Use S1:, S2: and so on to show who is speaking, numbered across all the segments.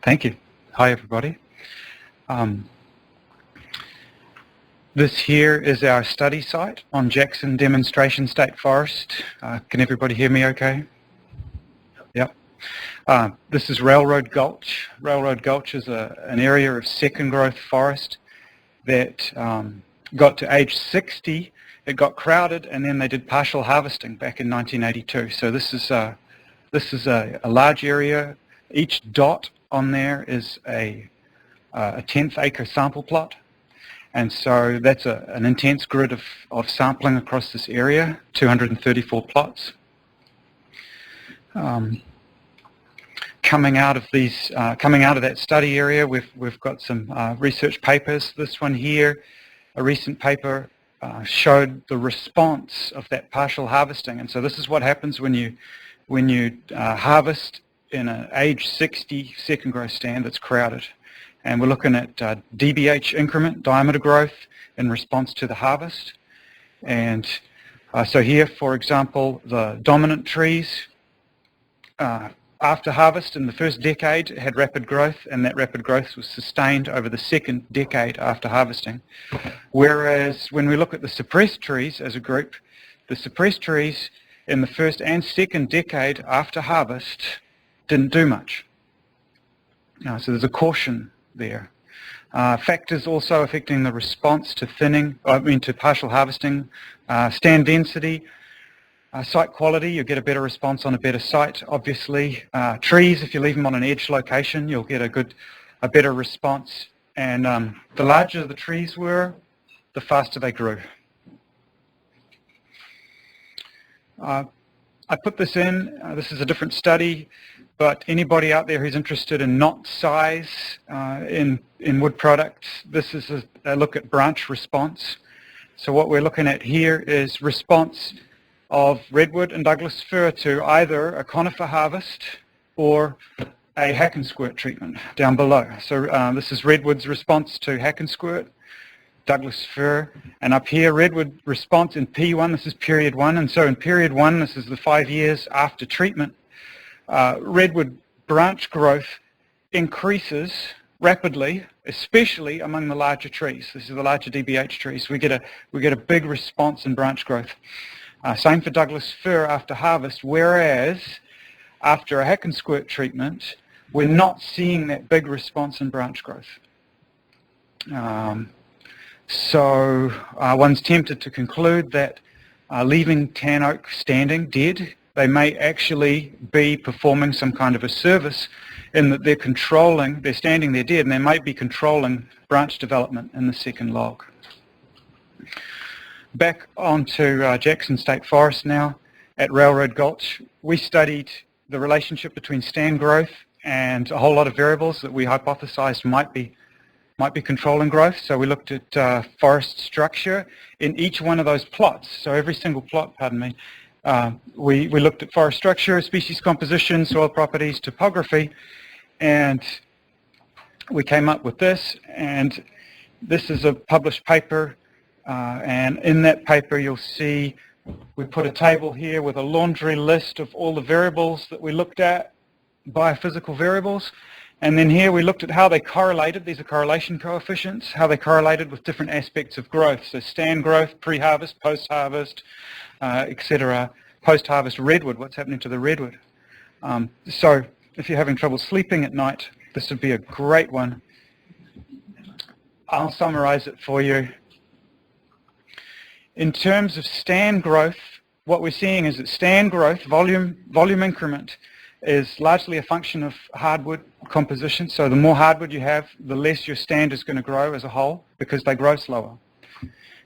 S1: Thank you. Hi, everybody. This here is our study site on Jackson Demonstration State Forest. Can everybody hear me okay? Yep. This is Railroad Gulch. Railroad Gulch is an area of second growth forest that got to age 60. It got crowded, and then they did partial harvesting back in 1982. So this is a large area. Each dot on there is a 10th acre sample plot. And so that's an intense grid of sampling across this area, 234 plots. Coming out of that study area, we've got some research papers. This one here, a recent paper, showed the response of that partial harvesting. And so this is what happens when you harvest in an age 60 second growth stand that's crowded. And we're looking at DBH increment, diameter growth, in response to the harvest. And so here, for example, the dominant trees, after harvest in the first decade had rapid growth, and that rapid growth was sustained over the second decade after harvesting. Whereas when we look at the suppressed trees as a group, the suppressed trees in the first and second decade after harvest didn't do much. So there's a caution there. Factors also affecting the response to to partial harvesting, stand density, site quality. You'll get a better response on a better site, obviously. Trees, if you leave them on an edge location, you'll get a better response. And the larger the trees were, the faster they grew. I put this in. This is a different study. But anybody out there who's interested in knot size in wood products, this is a look at branch response. So what we're looking at here is response of redwood and Douglas fir to either a conifer harvest or a hack and squirt treatment down below. So this is redwood's response to hack and squirt, Douglas fir, and up here redwood response in P1, this is period 1, and so in period 1, this is the 5 years after treatment. Redwood branch growth increases rapidly, especially among the larger trees. This is the larger DBH trees. We get a big response in branch growth. Same for Douglas fir after harvest, whereas after a hack and squirt treatment, we're not seeing that big response in branch growth. So one's tempted to conclude that leaving tan oak standing dead, they may actually be performing some kind of a service in that they're standing there dead, and they might be controlling branch development in the second log. Back onto Jackson State Forest now. At Railroad Gulch, we studied the relationship between stand growth and a whole lot of variables that we hypothesized might be controlling growth. So we looked at forest structure in each one of those plots. So every single plot, we looked at forest structure, species composition, soil properties, topography, and we came up with this. And this is a published paper, and in that paper you'll see we put a table here with a laundry list of all the variables that we looked at, biophysical variables. And then here we looked at how they correlated, these are correlation coefficients, how they correlated with different aspects of growth. So stand growth, pre-harvest, post-harvest, etc. Post-harvest redwood, what's happening to the redwood. So if you're having trouble sleeping at night, this would be a great one. I'll summarize it for you. In terms of stand growth, what we're seeing is that stand growth, volume increment, is largely a function of hardwood composition. So the more hardwood you have, the less your stand is going to grow as a whole because they grow slower.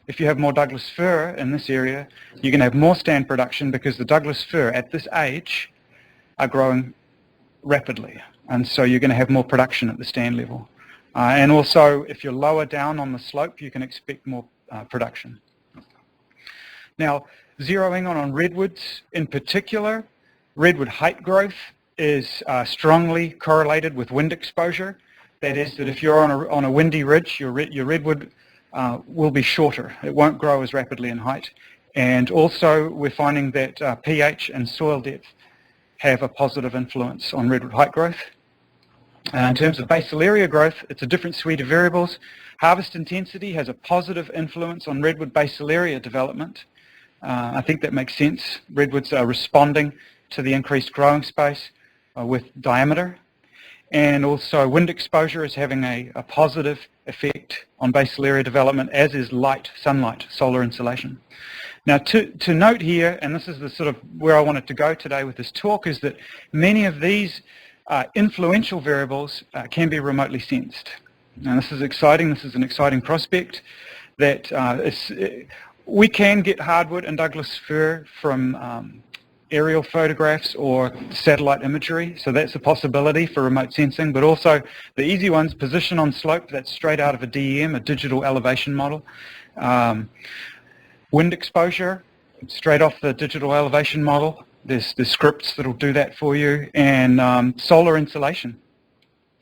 S1: If you have more Douglas fir in this area, you're going to have more stand production because the Douglas fir at this age are growing rapidly. And so you're going to have more production at the stand level. And also, if you're lower down on the slope, you can expect more production. Now, zeroing on redwoods in particular, redwood height growth is strongly correlated with wind exposure. That is, that if you're on a windy ridge, your redwood will be shorter. It won't grow as rapidly in height. And also, we're finding that pH and soil depth have a positive influence on redwood height growth. In terms of basal area growth, it's a different suite of variables. Harvest intensity has a positive influence on redwood basal area development. I think that makes sense. Redwoods are responding to the increased growing space with diameter. And also wind exposure is having a positive effect on basal area development, as is light, sunlight, solar insolation. Now to note here, and this is the sort of where I wanted to go today with this talk, is that many of these influential variables can be remotely sensed. Now this is exciting. This is an exciting prospect that we can get hardwood and Douglas fir from aerial photographs or satellite imagery, so that's a possibility for remote sensing, but also the easy ones, position on slope, that's straight out of a DEM, a digital elevation model. Wind exposure, straight off the digital elevation model. There's scripts that'll do that for you, and solar insolation.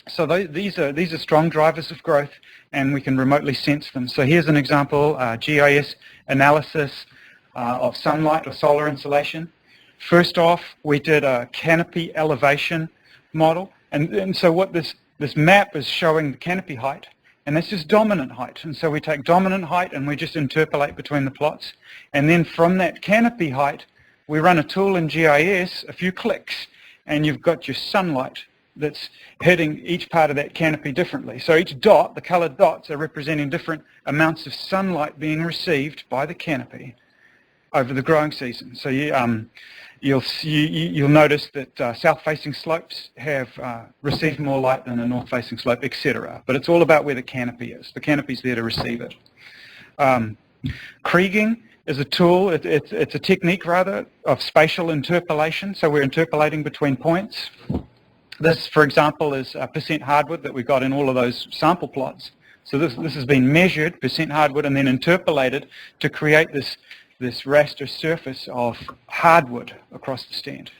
S1: So these are strong drivers of growth, and we can remotely sense them. So here's an example, GIS analysis of sunlight or solar insolation. First off, we did a canopy elevation model, and so what this map is showing the canopy height, and that's just dominant height. And so we take dominant height and we just interpolate between the plots, and then from that canopy height, we run a tool in GIS, a few clicks, and you've got your sunlight that's hitting each part of that canopy differently. So each dot, the colored dots, are representing different amounts of sunlight being received by the canopy over the growing season. So you'll notice that south-facing slopes have received more light than a north-facing slope, etc. But it's all about where the canopy is. The canopy's there to receive it. Kriging is a tool, it's a technique rather, of spatial interpolation. So we're interpolating between points. This, for example, is percent hardwood that we got in all of those sample plots. So this has been measured, percent hardwood, and then interpolated to create this raster surface of hardwood across the stand.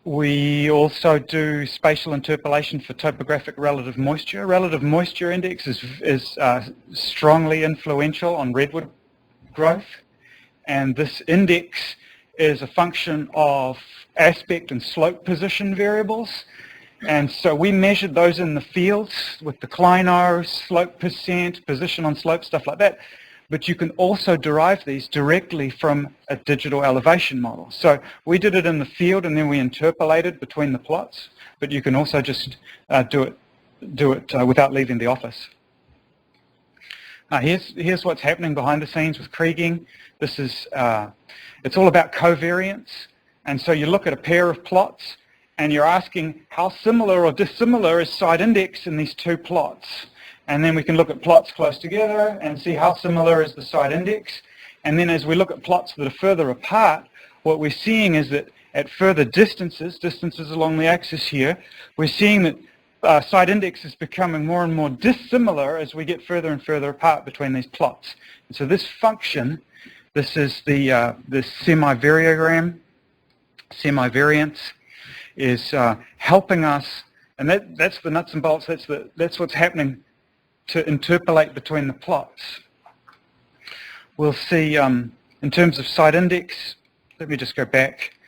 S1: We also do spatial interpolation for topographic relative moisture. Relative moisture index is strongly influential on redwood growth, and this index is a function of aspect and slope position variables. And so we measured those in the fields with declino, slope percent, position on slope, stuff like that. But you can also derive these directly from a digital elevation model. So we did it in the field and then we interpolated between the plots, but you can also just do it without leaving the office. Here's what's happening behind the scenes with Kriging. This is, it's all about covariance. And so you look at a pair of plots and you're asking how similar or dissimilar is side index in these two plots. And then we can look at plots close together and see how similar is the side index. And then as we look at plots that are further apart, what we're seeing is that at further distances along the axis here, we're seeing that side index is becoming more and more dissimilar as we get further and further apart between these plots. And so this function, this is the semi-variogram, semi-variance, is helping us, and that's the nuts and bolts, that's what's happening to interpolate between the plots. We'll see in terms of side index, let me just go back.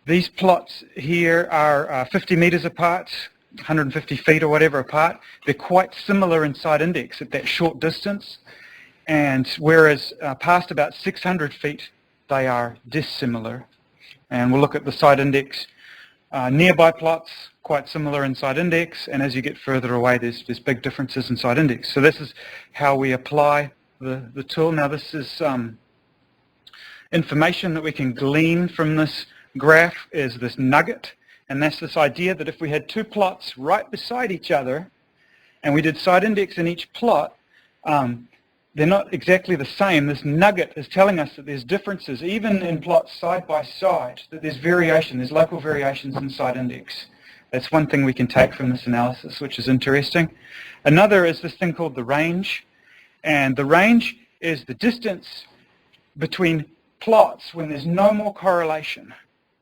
S1: These plots here are 50 meters apart, 150 feet or whatever apart. They're quite similar in side index at that short distance, and whereas past about 600 feet, they are dissimilar. And we'll look at the side index. Nearby plots, quite similar in side index, and as you get further away, there's big differences in side index. So this is how we apply the tool. Now this is information that we can glean from this graph is this nugget, and that's this idea that if we had two plots right beside each other, and we did side index in each plot, they're not exactly the same. This nugget is telling us that there's differences, even in plots side by side, that there's variation, there's local variations in side index. That's one thing we can take from this analysis, which is interesting. Another is this thing called the range, and the range is the distance between plots when there's no more correlation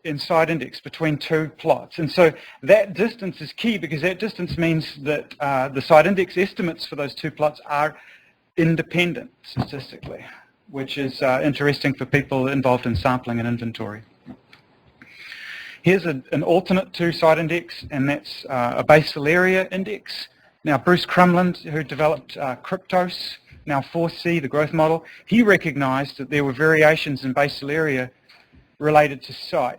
S1: in side index between two plots. And so that distance is key because that distance means that the side index estimates for those two plots are independent statistically, which is interesting for people involved in sampling and inventory. Here's an alternate two-side index, and that's a basal area index. Now, Bruce Crumland, who developed Kryptos, now 4C, the growth model, he recognized that there were variations in basal area related to site.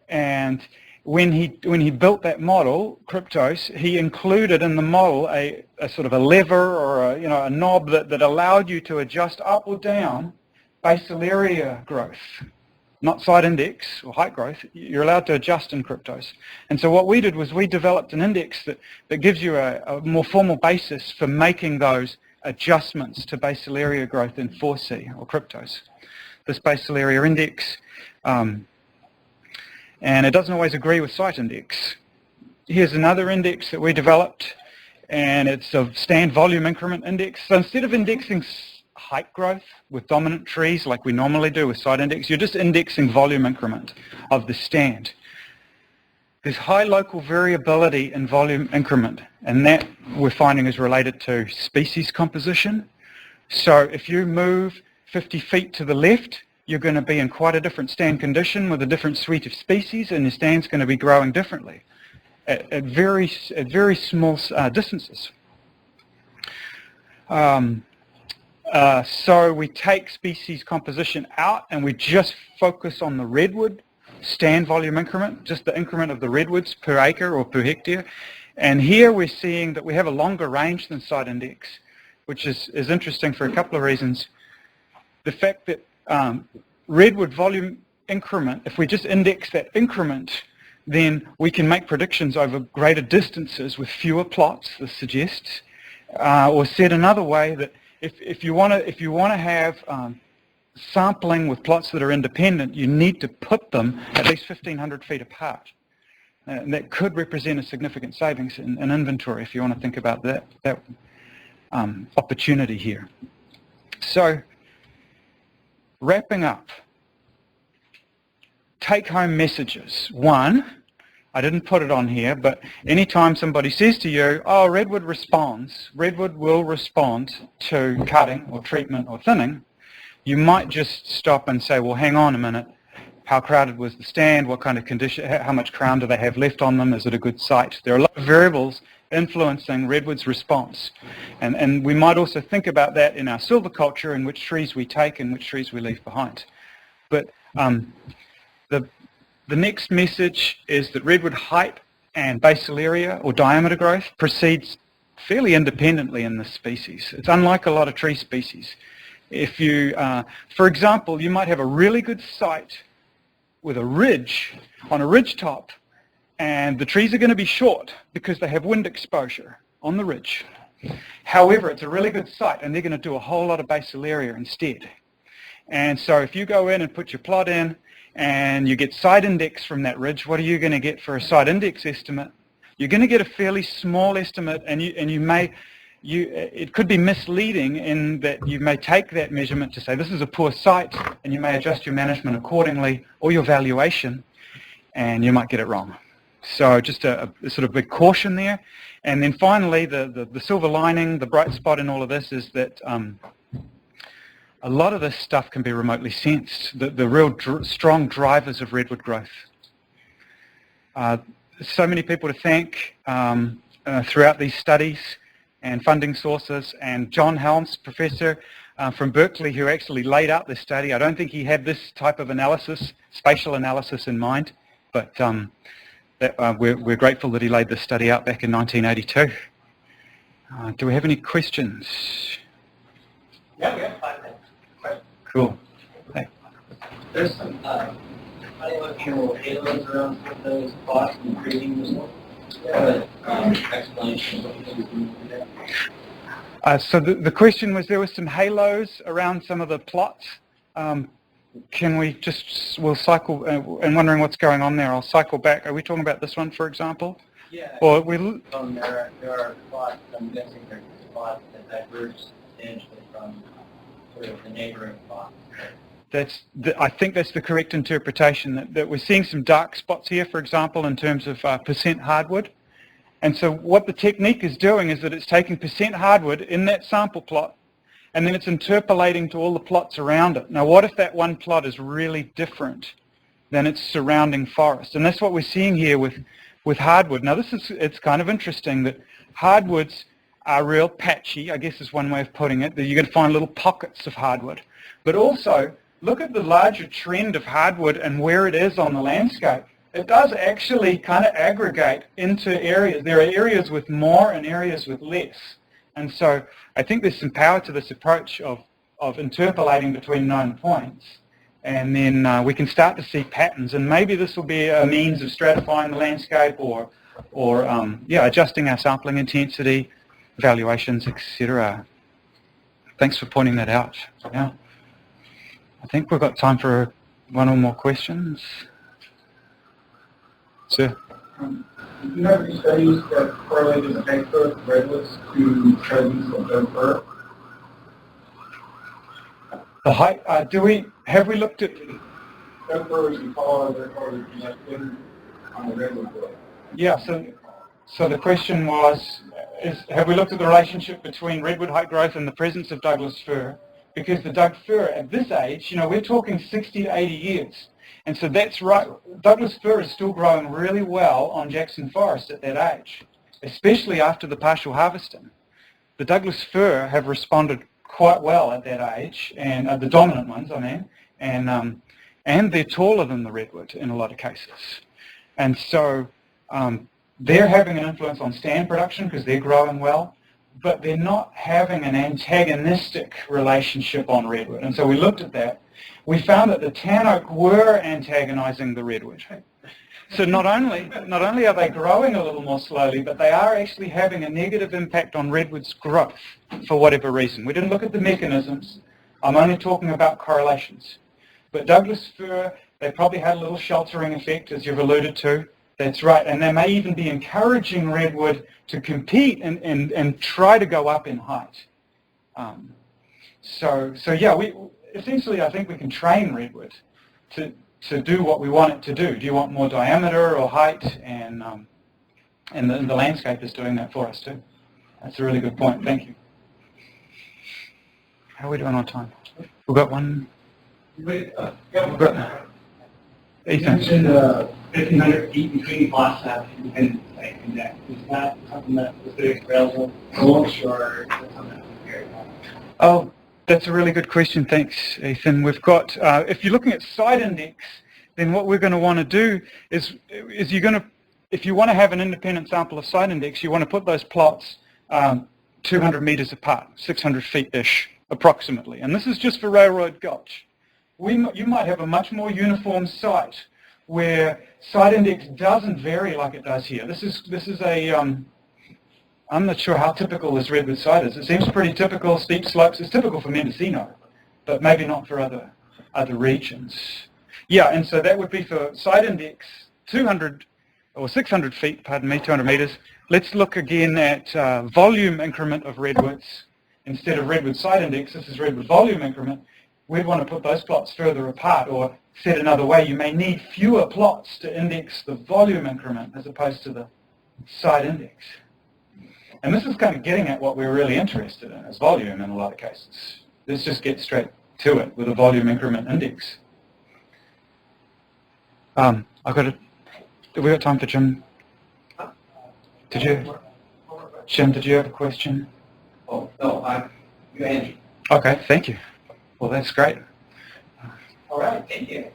S1: And when he built that model, Kryptos, he included in the model a sort of a lever or a knob that allowed you to adjust up or down basal area growth, not site index or height growth. You're allowed to adjust in Kryptos. And so what we did was we developed an index that gives you a more formal basis for making those adjustments to basal area growth in 4C or Kryptos. This basal area index, and it doesn't always agree with site index. Here's another index that we developed, and it's a stand volume increment index. So instead of indexing height growth with dominant trees like we normally do with site index, you're just indexing volume increment of the stand. There's high local variability in volume increment, and that we're finding is related to species composition. So if you move 50 feet to the left, you're going to be in quite a different stand condition with a different suite of species, and your stand's going to be growing differently at very small distances. So we take species composition out and we just focus on the redwood stand volume increment, just the increment of the redwoods per acre or per hectare. And here we're seeing that we have a longer range than site index, which is interesting for a couple of reasons. The fact that redwood volume increment, if we just index that increment, then we can make predictions over greater distances with fewer plots, this suggests. Or said another way, that if you want to have sampling with plots that are independent, you need to put them at least 1,500 feet apart. And that could represent a significant savings in inventory if you want to think about that opportunity here. So, wrapping up, take-home messages. One, I didn't put it on here, but anytime somebody says to you, oh, redwood will respond to cutting or treatment or thinning, you might just stop and say, well, hang on a minute. How crowded was the stand? What kind of condition? How much crown do they have left on them? Is it a good site? There are a lot of variables influencing redwood's response. And we might also think about that in our silviculture, in which trees we take and which trees we leave behind. But the next message is that redwood height and basal area or diameter growth proceeds fairly independently in this species. It's unlike a lot of tree species. If you, for example, you might have a really good site with a ridge, on a ridge top, and the trees are going to be short because they have wind exposure on the ridge. However, it's a really good site, and they're going to do a whole lot of basal area instead. And so if you go in and put your plot in, and you get site index from that ridge, what are you going to get for a site index estimate? You're going to get a fairly small estimate, and it could be misleading in that you may take that measurement to say this is a poor site, and you may adjust your management accordingly or your valuation, and you might get it wrong. So just a sort of big caution there. And then finally, the silver lining, the bright spot in all of this is that a lot of this stuff can be remotely sensed, the real strong drivers of redwood growth. So many people to thank throughout these studies and funding sources, and John Helms, professor from Berkeley, who actually laid out this study. I don't think he had this type of analysis, spatial analysis in mind, but we're grateful that he laid this study out back in 1982. Do we have any questions?
S2: Yeah, we have 5 minutes.
S1: Cool. Hey.
S2: There's some funny looking little halos around some of those plots and Kriging as well. Explanation of what you do there.
S1: So the question was, there were some halos around some of the plots. Can we just, we'll cycle, and wondering what's going on there, I'll cycle back. Are we talking about this one, for example?
S2: Yeah.
S1: Or
S2: there are plots, I'm guessing there are plots that diverge substantially from sort of the neighboring plots.
S1: I think that's the correct interpretation, that we're seeing some dark spots here, for example, in terms of percent hardwood. And so what the technique is doing is that it's taking percent hardwood in that sample plot, and then it's interpolating to all the plots around it. Now, what if that one plot is really different than its surrounding forest. And that's what we're seeing here with hardwood. Now it's kind of interesting that hardwoods are real patchy, I guess is one way of putting it, that you're going to find little pockets of hardwood. But also, look at the larger trend of hardwood and where it is on the landscape. It does actually kind of aggregate into areas. There are areas with more and areas with less. And so I think there's some power to this approach of interpolating between known points. And then we can start to see patterns. And maybe this will be a means of stratifying the landscape or adjusting our sampling intensity, valuations, etc. Thanks for pointing that out. Yeah. I think we've got time for one or more questions. Sir?
S3: Do you have any studies that correlated the height growth of redwoods to presence of doe fir?
S1: The height, have we looked at...
S3: Doe fir is taller, therefore they're connected on the redwood growth.
S1: Yeah, so the question was, have we looked at the relationship between redwood height growth and the presence of Douglas fir? Because the Doug fir at this age, we're talking 60 to 80 years. And so that's right. Douglas fir is still growing really well on Jackson Forest at that age, especially after the partial harvesting. The Douglas fir have responded quite well at that age, and the dominant ones, I mean, and they're taller than the redwood in a lot of cases. And so they're having an influence on stand production because they're growing well, but they're not having an antagonistic relationship on redwood. And so we looked at that. We found that the tan oak were antagonizing the redwood. So not only are they growing a little more slowly, but they are actually having a negative impact on redwood's growth for whatever reason. We didn't look at the mechanisms. I'm only talking about correlations. But Douglas fir, they probably had a little sheltering effect, as you've alluded to. That's right. And they may even be encouraging redwood to compete and try to go up in height. So yeah, essentially I think we can train redwood to do what we want it to do. Do you want more diameter or height? And the landscape is doing that for us too. That's a really good point. Thank you. How are we doing on time? We've got one.
S4: You mentioned 1,500 feet between Flagstaff and Index. Is that something that was doing available along or something that's very
S1: Oh, that's a really good question. Thanks, Ethan. We've got, if you're looking at site index, then what we're going to want to do is you're going to, if you want to have an independent sample of site index, you want to put those plots 200 meters apart, 600 feet-ish approximately. And this is just for Railroad Gulch. You might have a much more uniform site where site index doesn't vary like it does here. This is a, I'm not sure how typical this redwood site is. It seems pretty typical, steep slopes. It's typical for Mendocino, but maybe not for other regions. Yeah, and so that would be for site index 200 or 600 feet, pardon me, 200 meters. Let's look again at volume increment of redwoods. Instead of redwood site index, this is redwood volume increment. We'd want to put those plots further apart, or said another way, you may need fewer plots to index the volume increment as opposed to the site index. And this is kind of getting at what we're really interested in, is volume in a lot of cases. Let's just get straight to it with a volume increment index. Have we got time for Jim? Jim, did you have a question?
S2: Oh, no, you answered.
S1: Okay, thank you. Well, that's great.
S2: All right, thank you.